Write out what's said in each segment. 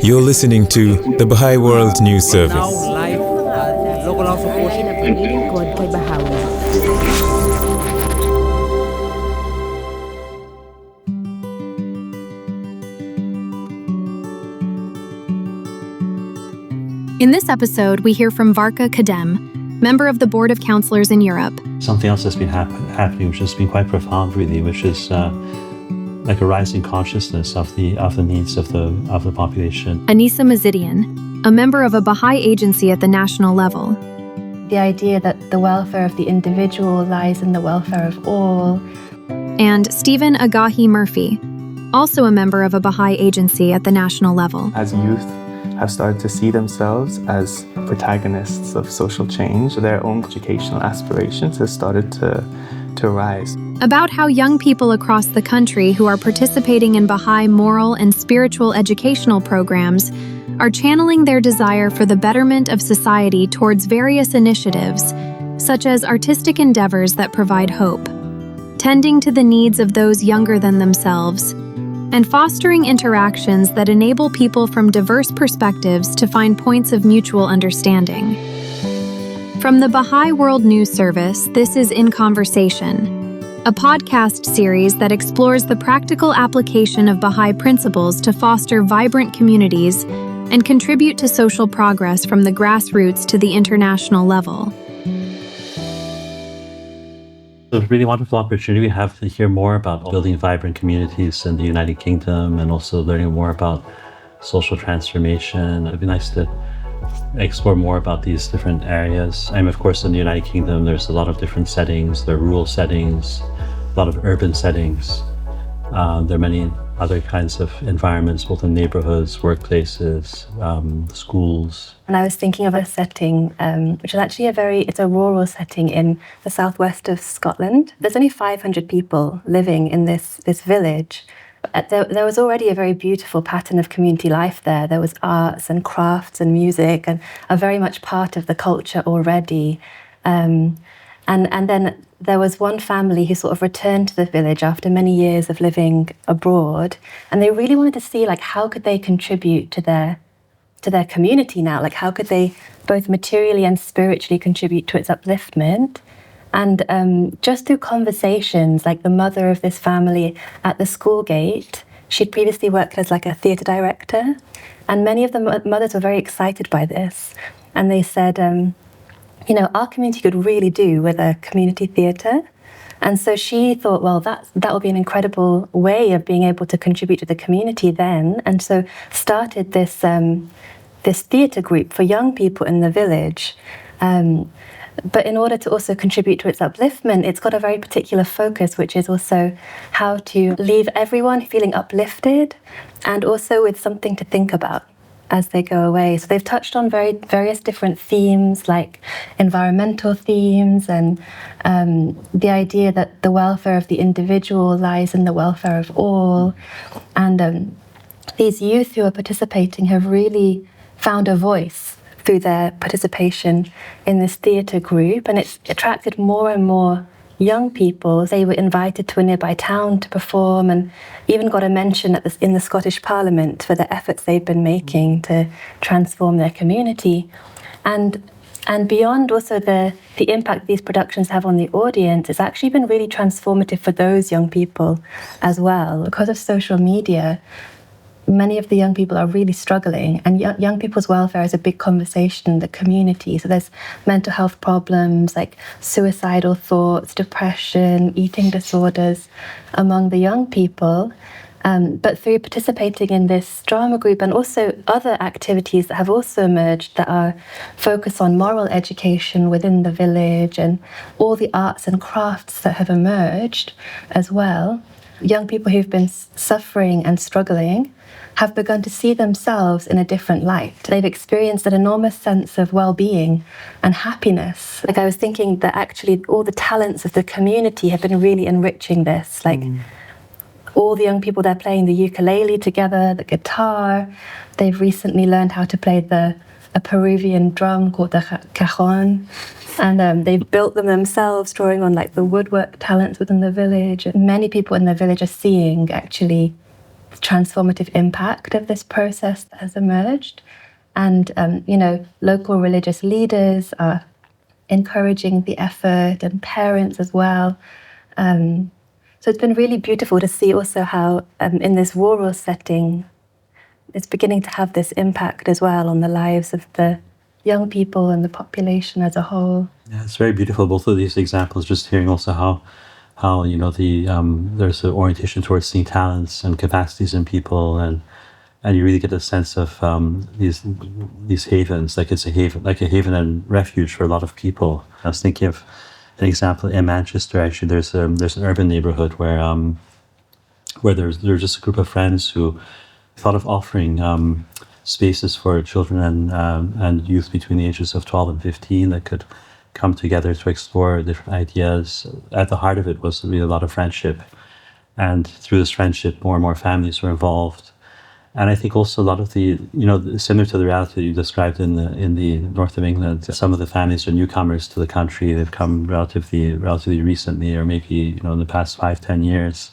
You're listening to the Baha'i World News Service. In this episode, we hear from Varka Kadem, member of the Board of Counselors in Europe. Something else that's been happening, which has been quite profound, really, which is like a rising consciousness of the needs of the population. Anissa Mazidian, a member of a Baha'i agency at the national level. The idea that the welfare of the individual lies in the welfare of all. And Stephen Agahi Murphy, also a member of a Baha'i agency at the national level. As youth have started to see themselves as protagonists of social change, their own educational aspirations have started to rise. About how young people across the country who are participating in Baha'i moral and spiritual educational programs are channeling their desire for the betterment of society towards various initiatives, such as artistic endeavors that provide hope, tending to the needs of those younger than themselves, and fostering interactions that enable people from diverse perspectives to find points of mutual understanding. From the Baha'i World News Service, this is In Conversation, a podcast series that explores the practical application of Baha'i principles to foster vibrant communities and contribute to social progress from the grassroots to the international level. So a really wonderful opportunity we have to hear more about building vibrant communities in the United Kingdom and also learning more about social transformation. It'd be nice to explore more about these different areas. And of course, in the United Kingdom, there's a lot of different settings. There are rural settings, a lot of urban settings. There are many other kinds of environments, both in neighborhoods, workplaces, schools. And I was thinking of a setting, which is actually it's a rural setting in the southwest of Scotland. There's only 500 people living in this village. There was already a very beautiful pattern of community life there. There was arts and crafts and music and are very much part of the culture already. And then there was one family who sort of returned to the village after many years of living abroad, and they really wanted to see how could they contribute to their community now? How could they both materially and spiritually contribute to its upliftment? And just through conversations, the mother of this family at the school gate, she'd previously worked as a theatre director, and many of the mothers were very excited by this, and they said, our community could really do with a community theatre. And so she thought, well, that would be an incredible way of being able to contribute to the community then. And so started this theatre group for young people in the village. But in order to also contribute to its upliftment, it's got a very particular focus, which is also how to leave everyone feeling uplifted and also with something to think about as they go away. So they've touched on various different themes, like environmental themes and the idea that the welfare of the individual lies in the welfare of all. And these youth who are participating have really found a voice through their participation in this theatre group, and it's attracted more and more young people. They were invited to a nearby town to perform and even got a mention in the Scottish Parliament for the efforts they've been making to transform their community. And beyond also the impact these productions have on the audience, it's actually been really transformative for those young people as well. Because of social media, many of the young people are really struggling, and young people's welfare is a big conversation in the community. So there's mental health problems like suicidal thoughts, depression, eating disorders among the young people. But through participating in this drama group and also other activities that have also emerged that are focused on moral education within the village and all the arts and crafts that have emerged as well, young people who've been suffering and struggling have begun to see themselves in a different light. They've experienced an enormous sense of well-being and happiness. I was thinking that actually all the talents of the community have been really enriching this. All the young people, they're playing the ukulele together, the guitar. They've recently learned how to play a Peruvian drum called the cajon. And they've built them themselves, drawing on the woodwork talents within the village. Many people in the village are seeing actually transformative impact of this process that has emerged. And, local religious leaders are encouraging the effort, and parents as well. So it's been really beautiful to see also how in this rural setting, it's beginning to have this impact as well on the lives of the young people and the population as a whole. Yeah, it's very beautiful, both of these examples, just hearing also how there's an orientation towards seeing talents and capacities in people, and you really get a sense of these havens, like it's a haven and refuge for a lot of people. I was thinking of an example in Manchester. Actually, there's an urban neighborhood where there's just a group of friends who thought of offering spaces for children and youth between the ages of 12 and 15 that could come together to explore different ideas. At the heart of it was really a lot of friendship, and through this friendship, more and more families were involved. And I think also a lot of the, similar to the reality you described in the north of England, some of the families are newcomers to the country. They've come relatively recently, or maybe in the past 5-10 years.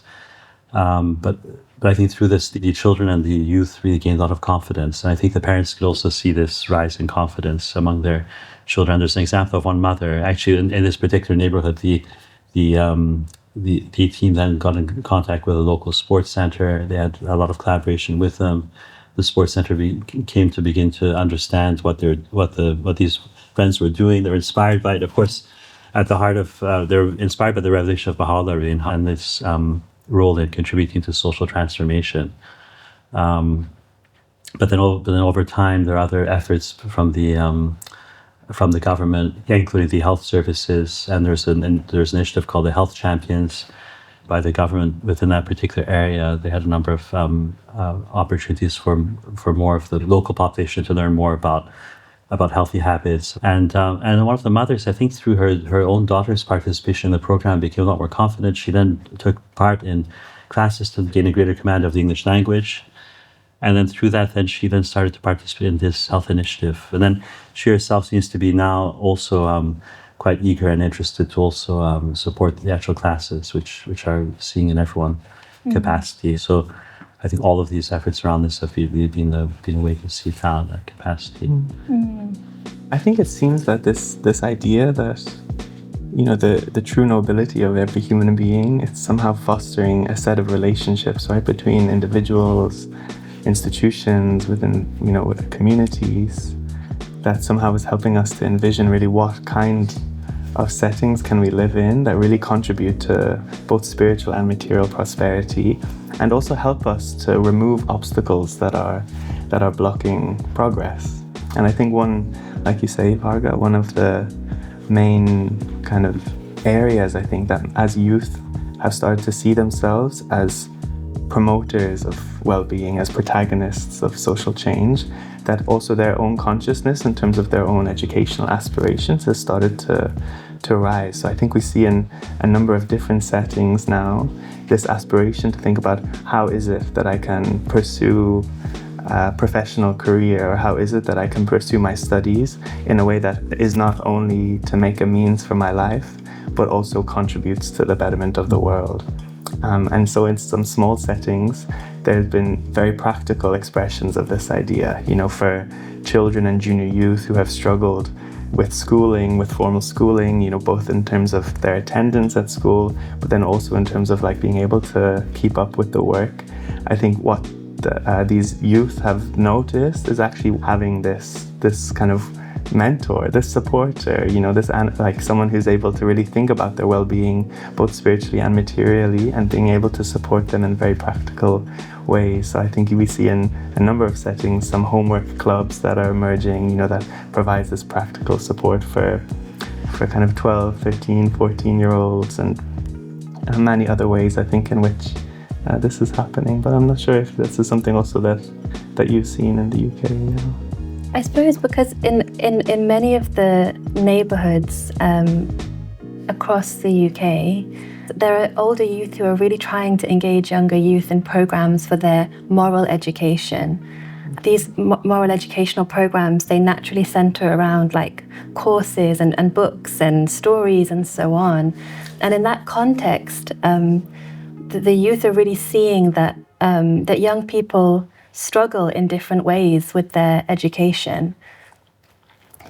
But I think through this, the children and the youth really gained a lot of confidence. And I think the parents could also see this rise in confidence among their children. There's an example of one mother, actually, in this particular neighborhood, the team then got in contact with a local sports center. They had a lot of collaboration with them. The sports center came to begin to understand what these friends were doing. They were inspired by it. Of course, at the heart of they're inspired by the revelation of Baha'u'llah and this role in contributing to social transformation. But then over time, there are other efforts from the government, including the health services, and there's an initiative called the Health Champions by the government within that particular area. They had a number of opportunities for more of the local population to learn more about healthy habits. And one of the mothers, I think through her own daughter's participation in the program, became a lot more confident. She then took part in classes to gain a greater command of the English language. And then through that, she started to participate in this health initiative. And then she herself seems to be now also quite eager and interested to also support the actual classes, which are seeing in everyone capacity. So I think all of these efforts around this have really been a way to see talent and capacity. I think it seems that this idea that the true nobility of every human being, it's somehow fostering a set of relationships, right, between individuals, institutions, within communities, that somehow is helping us to envision really what kind of settings can we live in that really contribute to both spiritual and material prosperity, and also help us to remove obstacles that are blocking progress. And I think one, like you say, Varga, one of the main kind of areas, I think, that as youth have started to see themselves as promoters of well-being, as protagonists of social change, that also their own consciousness in terms of their own educational aspirations has started to rise. So I think we see in a number of different settings now this aspiration to think about how is it that I can pursue a professional career, or how is it that I can pursue my studies in a way that is not only to make a means for my life, but also contributes to the betterment of the world. And so in some small settings, there's been very practical expressions of this idea, for children and junior youth who have struggled with schooling, with formal schooling, both in terms of their attendance at school, but then also in terms of being able to keep up with the work. I think what these youth have noticed is actually having this kind of mentor, this supporter, this someone who's able to really think about their well-being, both spiritually and materially, and being able to support them in very practical ways. So I think we see in a number of settings some homework clubs that are emerging, that provides this practical support for kind of 12, 13, 14-year-olds, and many other ways, I think, in which this is happening. But I'm not sure if this is something also that you've seen in the UK. I suppose because in many of the neighbourhoods across the UK, there are older youth who are really trying to engage younger youth in programs for their moral education. These moral educational programs, they naturally centre around courses and books and stories and so on. And in that context, the youth are really seeing that that young people struggle in different ways with their education.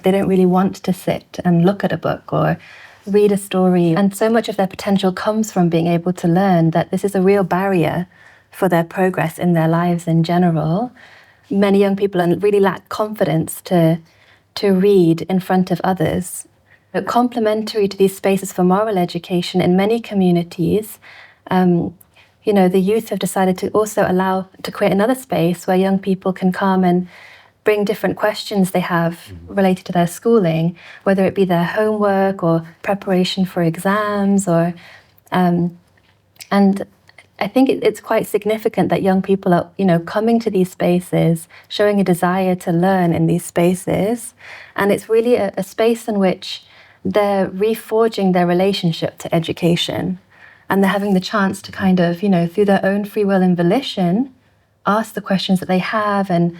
They don't really want to sit and look at a book or read a story. And so much of their potential comes from being able to learn that this is a real barrier for their progress in their lives in general. Many young people really lack confidence to read in front of others. But complementary to these spaces for moral education in many communities, the youth have decided to also allow to create another space where young people can come and bring different questions they have related to their schooling, whether it be their homework or preparation for exams, or and I think it's quite significant that young people are, coming to these spaces, showing a desire to learn in these spaces, and it's really a space in which they're reforging their relationship to education, and they're having the chance to kind of, through their own free will and volition, ask the questions that they have and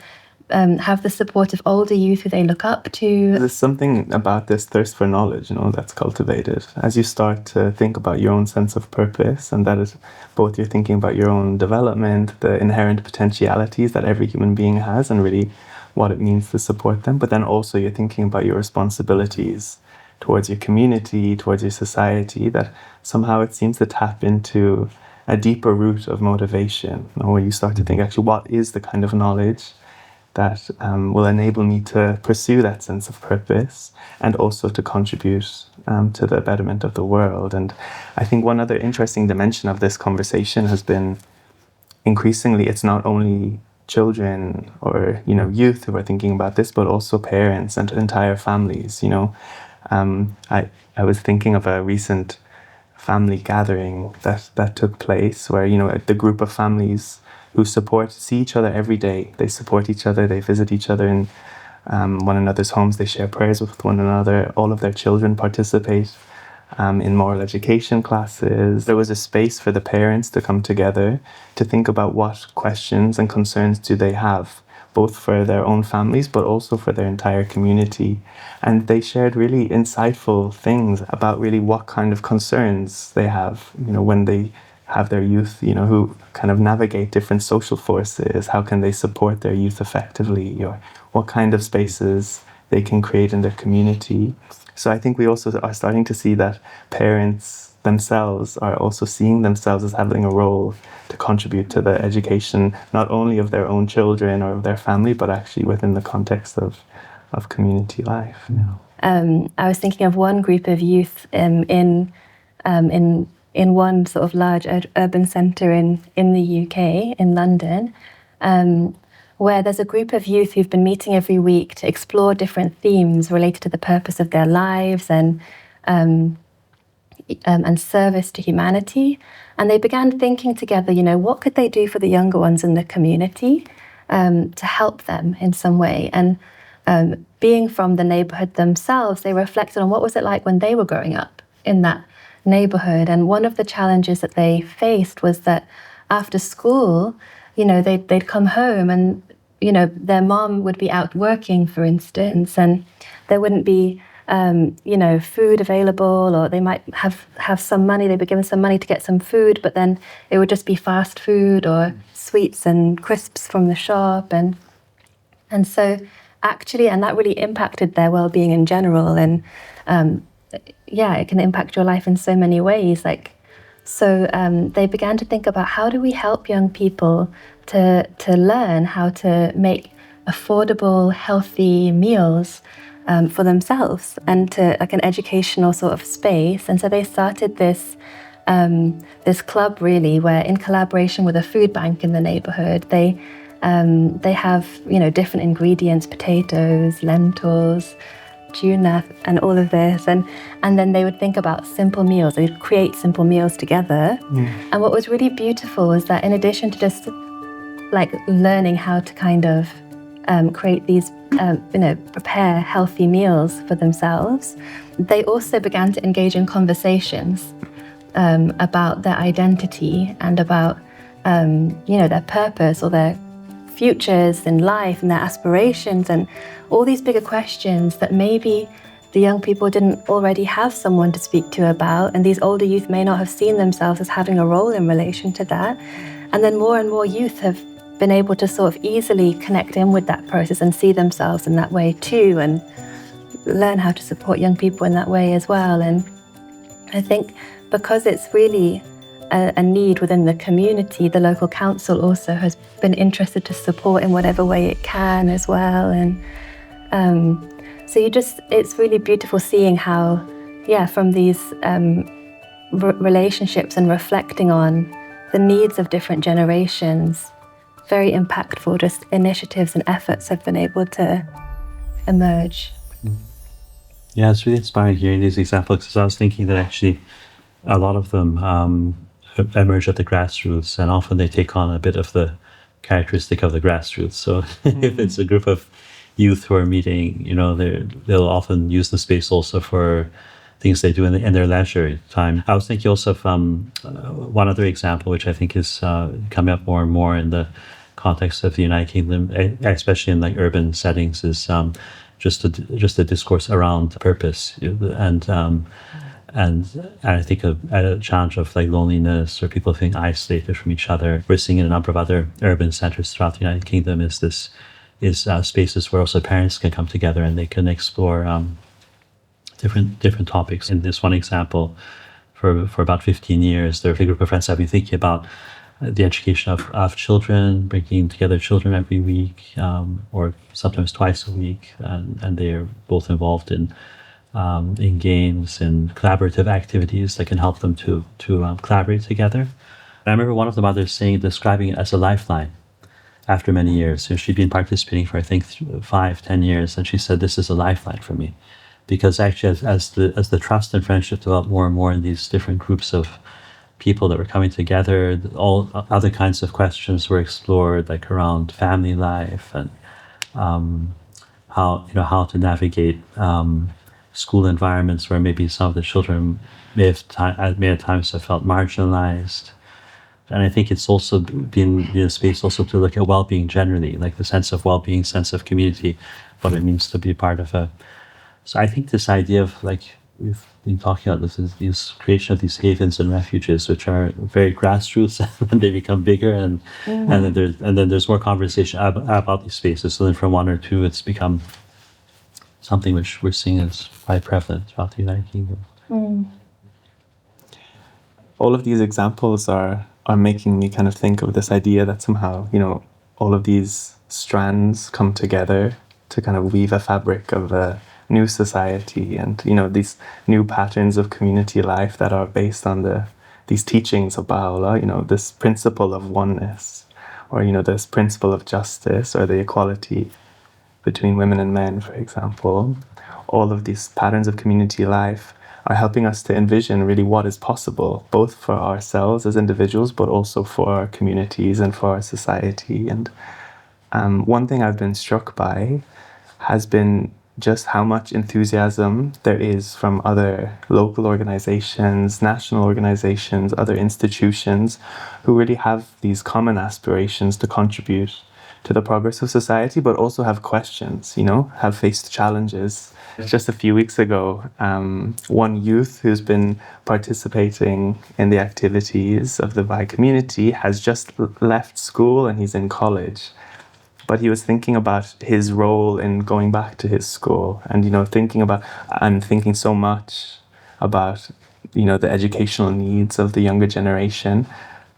have the support of older youth who they look up to. There's something about this thirst for knowledge, that's cultivated. As you start to think about your own sense of purpose, and that is both you're thinking about your own development, the inherent potentialities that every human being has, and really what it means to support them, but then also you're thinking about your responsibilities towards your community, towards your society, that somehow it seems to tap into a deeper root of motivation, where you start to think, actually, what is the kind of knowledge that will enable me to pursue that sense of purpose and also to contribute to the betterment of the world. And I think one other interesting dimension of this conversation has been increasingly it's not only children or youth who are thinking about this, but also parents and entire families. I was thinking of a recent family gathering that took place where the group of families who see each other every day. They support each other, they visit each other in one another's homes, they share prayers with one another. All of their children participate in moral education classes. There was a space for the parents to come together to think about what questions and concerns do they have, both for their own families, but also for their entire community. And they shared really insightful things about really what kind of concerns they have, when they have their youth, who kind of navigate different social forces. How can they support their youth effectively, or what kind of spaces they can create in their community. So I think we also are starting to see that parents themselves are also seeing themselves as having a role to contribute to the education, not only of their own children or of their family, but actually within the context of community life. I was thinking of one group of youth in one sort of large urban centre in the UK, in London, where there's a group of youth who've been meeting every week to explore different themes related to the purpose of their lives and service to humanity. And they began thinking together, what could they do for the younger ones in the community to help them in some way? And being from the neighbourhood themselves, they reflected on what was it like when they were growing up in that neighbourhood. And one of the challenges that they faced was that after school, they'd come home and, their mom would be out working, for instance, and there wouldn't be, food available, or they might have some money, they'd be given some money to get some food, but then it would just be fast food or sweets and crisps from the shop. And so actually, and that really impacted their well-being in general. And it can impact your life in so many ways. So they began to think about, how do we help young people to learn how to make affordable, healthy meals for themselves, and to an educational sort of space. And so they started this club, really, where in collaboration with a food bank in the neighborhood, they have different ingredients: potatoes, lentils, tuna, and all of this, and then they would think about simple meals. They'd create simple meals together. And what was really beautiful was that, in addition to just learning how to kind of create these prepare healthy meals for themselves, they also began to engage in conversations about their identity and about their purpose or their futures in life and their aspirations and all these bigger questions that maybe the young people didn't already have someone to speak to about, and these older youth may not have seen themselves as having a role in relation to that. And then more and more youth have been able to sort of easily connect in with that process and see themselves in that way too, and learn how to support young people in that way as well. And I think because it's really a need within the community, the local council also has been interested to support in whatever way it can as well. And so it's really beautiful seeing how, from these relationships and reflecting on the needs of different generations, very impactful just initiatives and efforts have been able to emerge. Yeah, it's really inspiring hearing these examples, because I was thinking that actually a lot of them emerge at the grassroots, and often they take on a bit of the characteristic of the grassroots. So if it's a group of youth who are meeting, they'll often use the space also for things they do in their leisure time. I was thinking also of one other example, which I think is coming up more and more in the context of the United Kingdom, especially in like urban settings, is just a discourse around purpose, and I think a challenge of like loneliness or people feeling isolated from each other. We're seeing in a number of other urban centers throughout the United Kingdom is spaces where also parents can come together and they can explore different topics. In this one example, for about 15 years, there are a group of friends that have been thinking about the education of children, bringing together children every week, or sometimes twice a week, and they're both involved in games and collaborative activities that can help them to collaborate together. And I remember one of the mothers describing it as a lifeline after many years. So she'd been participating for, I think, 5-10 years, and she said, "This is a lifeline for me." Because actually, as the trust and friendship developed more and more in these different groups of people that were coming together, all other kinds of questions were explored, like around family life and how to navigate school environments where maybe some of the children may at times have felt marginalized. And I think it's also been a space also to look at well-being generally, like the sense of well-being, sense of community, what it means to be part of a. So I think this idea of, like we've been talking about, this creation of these havens and refuges, which are very grassroots, and they become bigger, and then there's more conversation about these spaces. So then from one or two, it's become something which we're seeing as quite prevalent throughout the United Kingdom. All of these examples are making me kind of think of this idea that somehow, all of these strands come together to kind of weave a fabric of a new society, and these new patterns of community life that are based on these teachings of Baha'u'llah, this principle of oneness, or this principle of justice, or the equality between women and men, for example. All of these patterns of community life are helping us to envision really what is possible, both for ourselves as individuals, but also for our communities and for our society. And one thing I've been struck by has been just how much enthusiasm there is from other local organizations, national organizations, other institutions who really have these common aspirations to contribute to the progress of society, but also have questions, have faced challenges. Just a few weeks ago, one youth who's been participating in the activities of the Bahai community has just left school and he's in college. But he was thinking about his role in going back to his school, and thinking so much about the educational needs of the younger generation,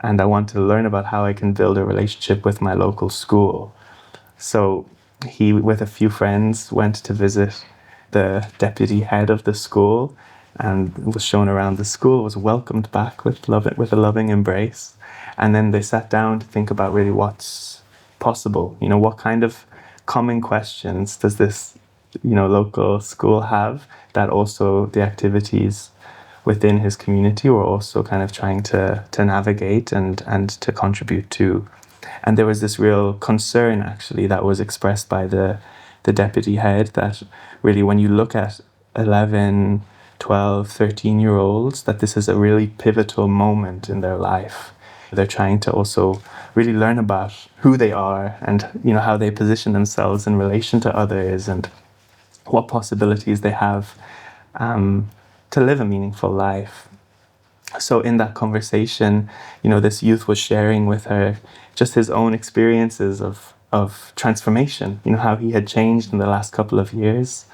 and I want to learn about how I can build a relationship with my local school. So he, with a few friends, went to visit the deputy head of the school and was shown around the school, was welcomed back with a loving embrace, and then they sat down to think about really what's possible. What kind of common questions does this local school have that also the activities within his community were also kind of trying to navigate and to contribute to. And there was this real concern actually that was expressed by the deputy head, that really when you look at 11, 12, 13-year-olds, that this is a really pivotal moment in their life. They're trying to also really learn about who they are and how they position themselves in relation to others, and what possibilities they have to live a meaningful life. So in that conversation, this youth was sharing with her just his own experiences of transformation, how he had changed in the last couple of years,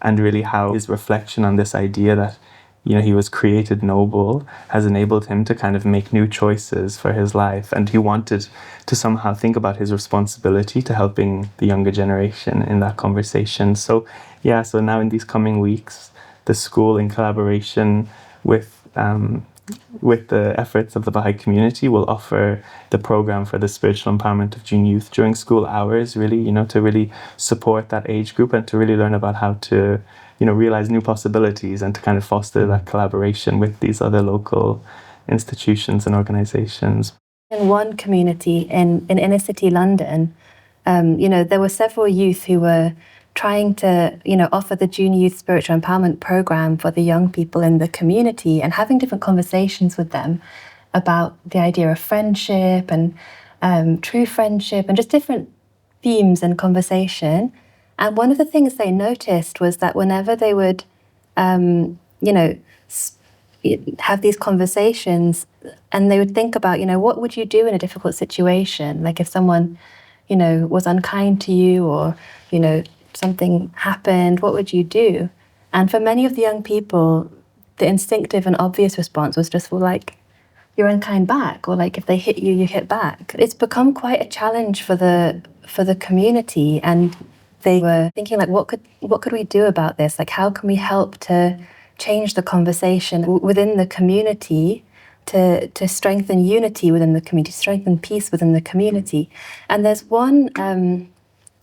and really how his reflection on this idea that, he was created noble has enabled him to kind of make new choices for his life. And he wanted to somehow think about his responsibility to helping the younger generation in that conversation. So now in these coming weeks, the school, in collaboration with the efforts of the Baha'i community, will offer the program for the spiritual empowerment of June youth during school hours, really, to really support that age group and to really learn about how to, realize new possibilities and to kind of foster that collaboration with these other local institutions and organizations. In one community in inner city London, there were several youth who were trying to, offer the June Youth Spiritual Empowerment Program for the young people in the community and having different conversations with them about the idea of friendship and true friendship and just different themes and conversation. And one of the things they noticed was that whenever they would, have these conversations and they would think about, what would you do in a difficult situation? Like if someone, was unkind to you or, something happened, what would you do? And for many of the young people, the instinctive and obvious response was just, well, like, you're unkind back, or like if they hit you, you hit back. It's become quite a challenge for the community, and they were thinking like, what could we do about this? Like, how can we help to change the conversation within the community to strengthen unity within the community, strengthen peace within the community? And there's one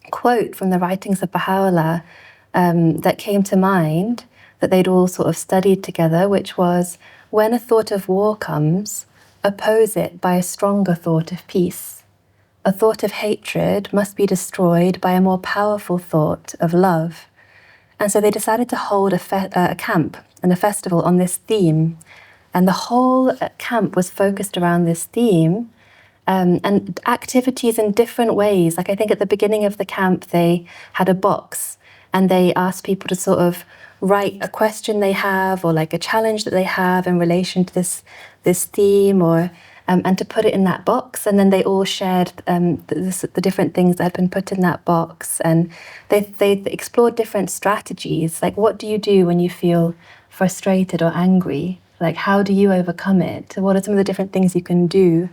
quote from the writings of Baha'u'llah that came to mind that they'd all sort of studied together, which was, when a thought of war comes, oppose it by a stronger thought of peace. A thought of hatred must be destroyed by a more powerful thought of love. And so they decided to hold a camp and a festival on this theme. And the whole camp was focused around this theme. And activities in different ways. Like I think at the beginning of the camp, they had a box and they asked people to sort of write a question they have or like a challenge that they have in relation to this theme, or and to put it in that box. And then they all shared the different things that had been put in that box. And they explored different strategies. Like, what do you do when you feel frustrated or angry? Like, how do you overcome it? What are some of the different things you can do?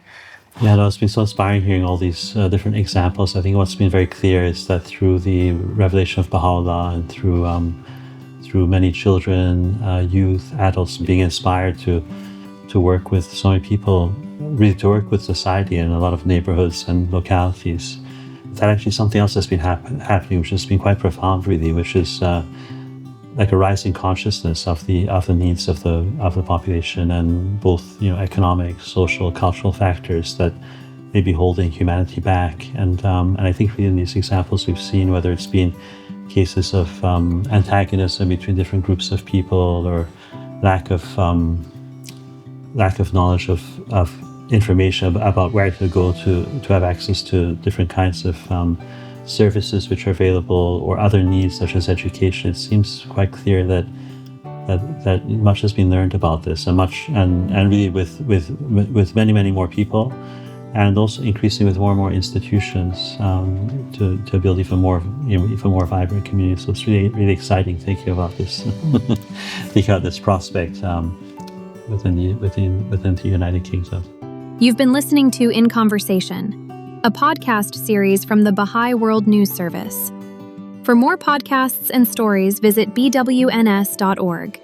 Yeah, no, it's been so inspiring hearing all these different examples. I think what's been very clear is that through the revelation of Baha'u'llah and through many children, youth, adults being inspired to work with so many people, really to work with society in a lot of neighborhoods and localities, that actually something else has been happening, which has been quite profound, really, which is like a rising consciousness of the needs of the population, and both economic, social, cultural factors that may be holding humanity back. And I think really in these examples we've seen, whether it's been cases of antagonism between different groups of people, or lack of knowledge of information about where to go to have access to different kinds of services which are available, or other needs such as education, it seems quite clear that much has been learned about this, and really with many more people, and also increasingly with more and more institutions to build even more vibrant communities. So it's really exciting thinking about this prospect within the United Kingdom. You've been listening to In Conversation, a podcast series from the Baha'i World News Service. For more podcasts and stories, visit bwns.org.